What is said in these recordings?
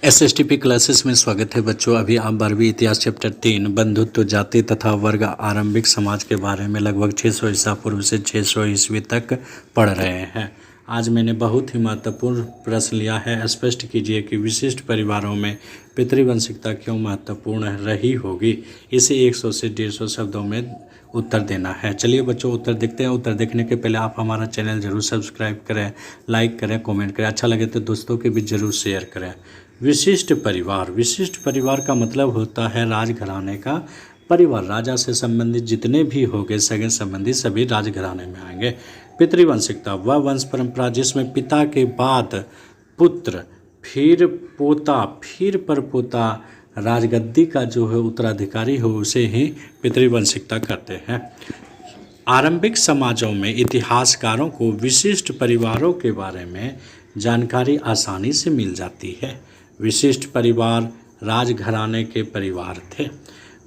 एसएसटीपी classes में स्वागत है बच्चों। अभी आप 12वीं इतिहास चैप्टर 3 बंधुत्व जाति तथा वर्ग आरंभिक समाज के बारे में लगभग 600 ईसा पूर्व से 600 ईस्वी तक पढ़ रहे हैं। आज मैंने बहुत ही महत्वपूर्ण प्रश्न लिया है। स्पष्ट कीजिए कि विशिष्ट परिवारों में पितृवंशिकता क्यों महत्वपूर्ण रही होगी। इसे 100 से 150 शब्दों में उत्तर देना है। चलिए बच्चों उत्तर देखते हैं। उत्तर देखने के पहले आप हमारा चैनल जरूर सब्सक्राइब करें, लाइक करें, कमेंट करें। अच्छा लगे तो दोस्तों के बीच जरूर शेयर करें। विशिष्ट परिवार का मतलब होता है राजघराने का परिवार। राजा से संबंधित जितने भी होंगे सगे संबंधी सभी राजघराने में आएंगे। पितृवंशिकता वह वंश परंपरा जिसमें पिता के बाद पुत्र, फिर पोता, फिर परपोता राजगद्दी का जो है उत्तराधिकारी हो उसे ही पितृवंशिकता कहते हैं। आरंभिक समाजों में इतिहासकारों को विशिष्ट परिवारों के बारे में जानकारी आसानी से मिल जाती है। विशिष्ट परिवार राजघराने के परिवार थे।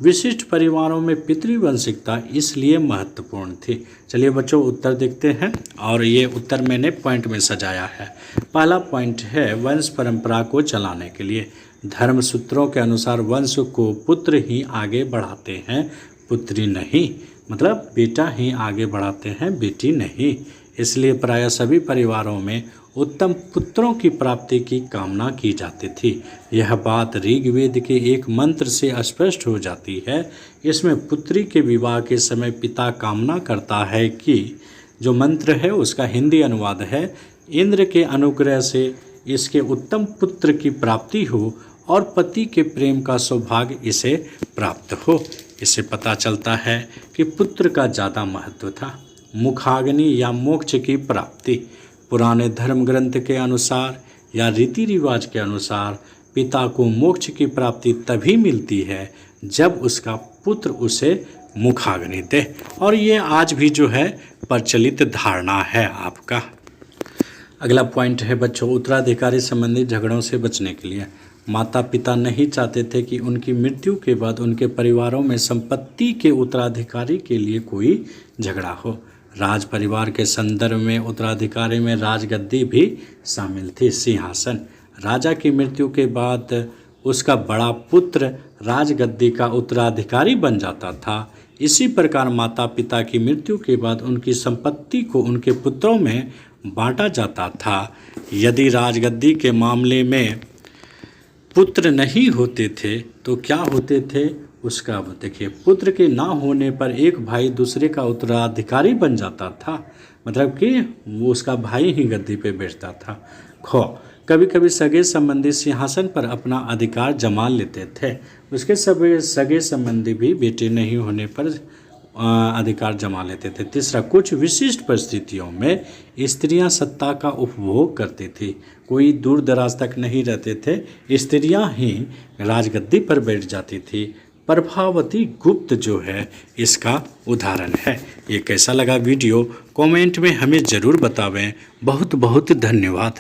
विशिष्ट परिवारों में पितृवंशिकता इसलिए महत्वपूर्ण थी। चलिए बच्चों उत्तर देखते हैं और ये उत्तर मैंने पॉइंट में सजाया है। पहला पॉइंट है वंश परंपरा को चलाने के लिए। धर्म सूत्रों के अनुसार वंश को पुत्र ही आगे बढ़ाते हैं, पुत्री नहीं। मतलब बेटा ही आगे बढ़ाते हैं, बेटी नहीं। इसलिए प्रायः सभी परिवारों में उत्तम पुत्रों की प्राप्ति की कामना की जाती थी। यह बात ऋग्वेद के एक मंत्र से स्पष्ट हो जाती है। इसमें पुत्री के विवाह के समय पिता कामना करता है कि जो मंत्र है उसका हिंदी अनुवाद है, इंद्र के अनुग्रह से इसके उत्तम पुत्र की प्राप्ति हो और पति के प्रेम का सौभाग्य इसे प्राप्त हो। इससे पता चलता है कि पुत्र का ज़्यादा महत्व था। मुखाग्नि या मोक्ष की प्राप्ति। पुराने धर्म ग्रंथ के अनुसार या रीति रिवाज के अनुसार पिता को मोक्ष की प्राप्ति तभी मिलती है जब उसका पुत्र उसे मुखाग्नि दे। और ये आज भी जो है प्रचलित धारणा है आपका। अगला पॉइंट है बच्चों उत्तराधिकारी संबंधी झगड़ों से बचने के लिए। माता पिता नहीं चाहते थे कि उनकी मृत्यु के बाद उनके परिवारों में संपत्ति के उत्तराधिकारी के लिए कोई झगड़ा हो। राज परिवार के संदर्भ में उत्तराधिकारी में राजगद्दी भी शामिल थी। सिंहासन राजा की मृत्यु के बाद उसका बड़ा पुत्र राजगद्दी का उत्तराधिकारी बन जाता था। इसी प्रकार माता पिता की मृत्यु के बाद उनकी संपत्ति को उनके पुत्रों में बांटा जाता था। यदि राजगद्दी के मामले में पुत्र नहीं होते थे तो क्या होते थे उसका देखिए। पुत्र के ना होने पर एक भाई दूसरे का उत्तराधिकारी बन जाता था। मतलब कि वो उसका भाई ही गद्दी पे बैठता था। खो कभी कभी सगे संबंधी सिंहासन पर अपना अधिकार जमा लेते थे। उसके सगे संबंधी भी बेटे नहीं होने पर अधिकार जमा लेते थे। तीसरा कुछ विशिष्ट परिस्थितियों में स्त्रियां सत्ता का उपभोग करती थी। कोई दूर दराज तक नहीं रहते थे, स्त्रियां ही राजगद्दी पर बैठ जाती थी। प्रभावती गुप्त जो है इसका उदाहरण है। ये कैसा लगा वीडियो कमेंट में हमें ज़रूर बतावें। बहुत बहुत धन्यवाद।